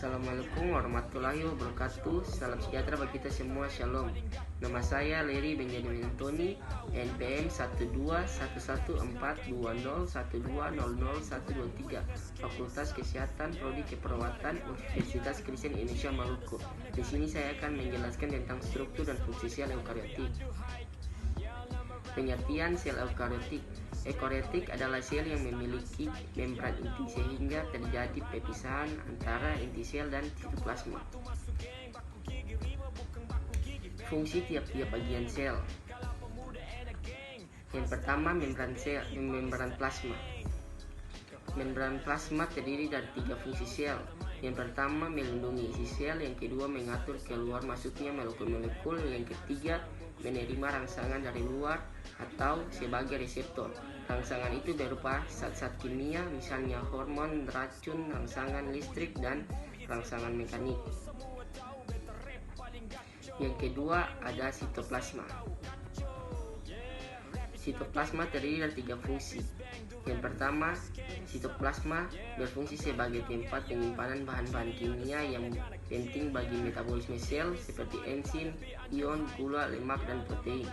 Assalamualaikum warahmatullahi wabarakatuh. Salam sejahtera bagi kita semua. Shalom. Nama saya Leri Benjamin Antoni, NPM 121142012000123, Fakultas Kesehatan Prodi Keperawatan Universitas Kristen Indonesia Maluku. Di sini saya akan menjelaskan tentang struktur dan fungsi sel eukariotik. Pengertian sel eukariotik. Eukariotik adalah sel yang memiliki membran inti sehingga terjadi perpisahan antara inti sel dan sitoplasma. Fungsi tiap-tiap bagian sel. Yang pertama, membran plasma. Membran plasma terdiri dari 3 fungsi sel. Yang pertama, melindungi isi sel. Yang kedua, mengatur keluar masuknya molekul-molekul. Yang ketiga, menerima rangsangan dari luar atau sebagai reseptor. Rangsangan itu berupa zat-zat kimia, misalnya hormon, racun, rangsangan listrik, dan rangsangan mekanik. Yang kedua ada sitoplasma. Sitoplasma terdiri dari 3 fungsi. Yang pertama, sitoplasma berfungsi sebagai tempat penyimpanan bahan-bahan kimia yang penting bagi metabolisme sel seperti enzim, ion, gula, lemak, dan protein.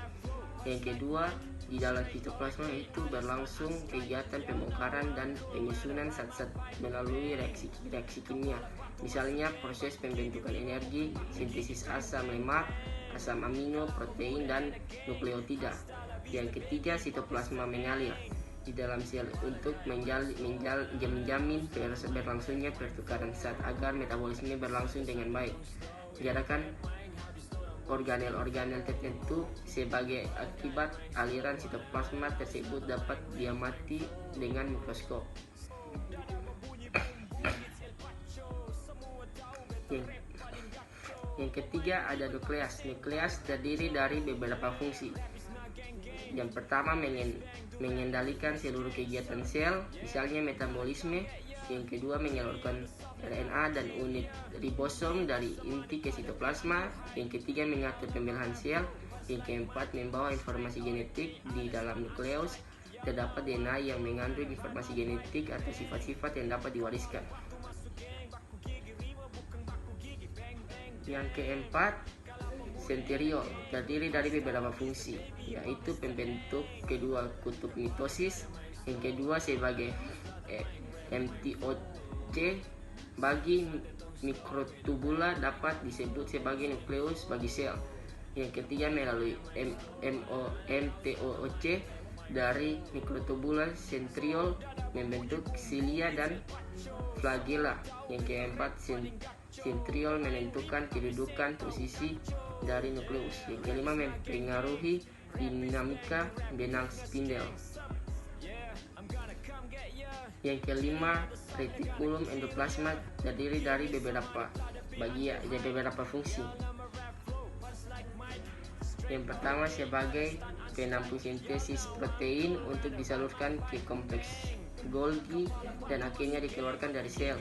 Yang kedua, di dalam sitoplasma itu berlangsung kegiatan pembongkaran dan penyusunan zat-zat melalui reaksi kimia. Misalnya proses pembentukan energi, sintesis asam lemak, asam amino, protein, dan nukleotida. Yang ketiga, sitoplasma mengalir di dalam sel untuk menjamin berlangsungnya pertukaran zat agar metabolisme berlangsung dengan baik. Gerakan organel-organel tertentu sebagai akibat aliran sitoplasma tersebut dapat diamati dengan mikroskop. Yang ketiga ada nukleus. Nukleus terdiri dari beberapa fungsi. Yang pertama, mengendalikan seluruh kegiatan sel, misalnya metabolisme. Yang kedua, menyalurkan RNA dan unit ribosom dari inti ke sitoplasma. Yang ketiga, mengatur pembelahan sel. Yang keempat, membawa informasi genetik. Di dalam nukleus terdapat DNA yang mengandung informasi genetik atau sifat-sifat yang dapat diwariskan. Yang keempat, sentriol terdiri dari beberapa fungsi, yaitu pembentuk kedua kutub mitosis. Yang kedua, sebagai MTOC bagi mikrotubula dapat disebut sebagai nukleus bagi sel. Yang ketiga, melalui MTOC dari mikrotubula sentriol membentuk silia dan flagella. Yang keempat, sentriol menentukan kedudukan posisi dari nukleus. Yang kelima, mempengaruhi dinamika benang spindel. Yang kelima, retikulum endoplasma terdiri dari beberapa fungsi. Yang pertama, sebagai penampung sintesis protein untuk disalurkan ke kompleks Golgi dan akhirnya dikeluarkan dari sel.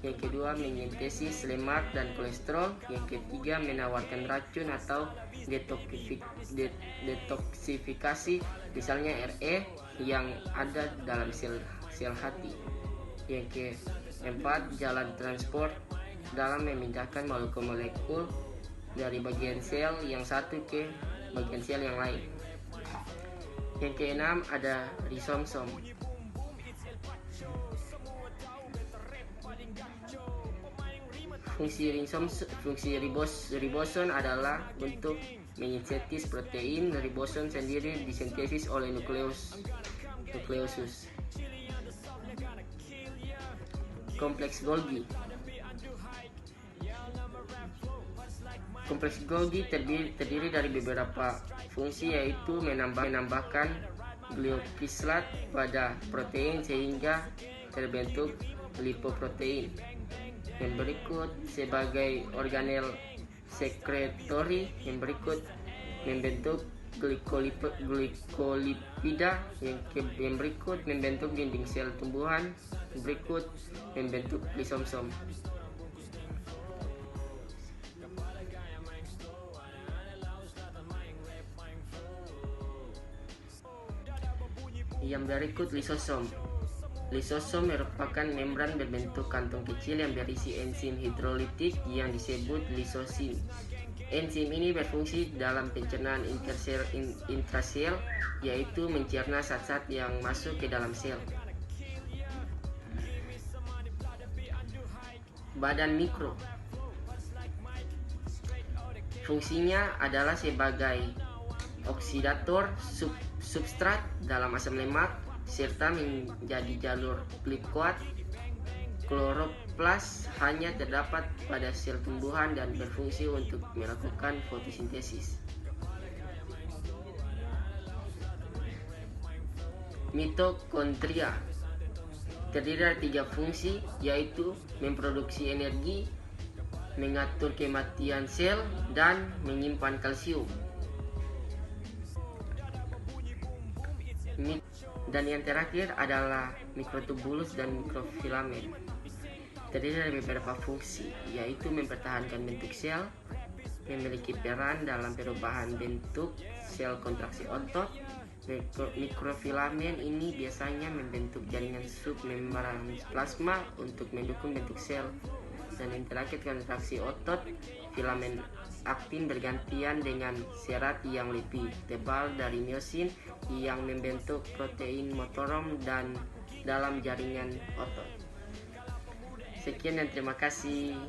Yang kedua, menyintesis lemak dan kolesterol. Yang ketiga, menawarkan racun atau detoksifikasi, misalnya Re yang ada dalam sel hati. Yang keempat, jalan transport dalam memindahkan molekul-molekul dari bagian sel yang satu ke bagian sel yang lain. Yang keenam, ada ribosom. Fungsi ribosom adalah untuk mensintesis protein. Ribosom sendiri disintesis oleh nukleosus. Kompleks Golgi. Kompleks Golgi terdiri dari beberapa fungsi, yaitu menambahkan gliokoslat pada protein sehingga terbentuk lipoprotein. Yang berikut, sebagai organel sekretori. Yang berikut, membentuk glikolipida. Yang berikut, membentuk dinding sel tumbuhan. Berikut, membentuk lisosom. Yang berikut, lisosom. Lisosom merupakan membran berbentuk kantong kecil yang berisi enzim hidrolitik yang disebut lisosim. Enzim ini berfungsi dalam pencernaan intrasel, yaitu mencerna zat-zat yang masuk ke dalam sel. Badan mikro. Fungsinya adalah sebagai oksidator substrat dalam asam lemak serta menjadi jalur glikoat. Kloroplas hanya terdapat pada sel tumbuhan dan berfungsi untuk melakukan fotosintesis. Mitokondria terdiri dari 3 fungsi, yaitu memproduksi energi, mengatur kematian sel, dan menyimpan kalsium. Dan yang terakhir adalah mikrotubulus dan mikrofilamen. Terdiri dari beberapa fungsi, yaitu mempertahankan bentuk sel, memiliki peran dalam perubahan bentuk sel kontraksi otot. Mikrofilamen ini biasanya membentuk jaringan submembran plasma untuk mendukung bentuk sel. Dan yang terakhir kontraksi otot, filamen aktin bergantian dengan serat yang lebih tebal dari miosin yang membentuk protein motorom dan dalam jaringan otot. Sekian dan terima kasih.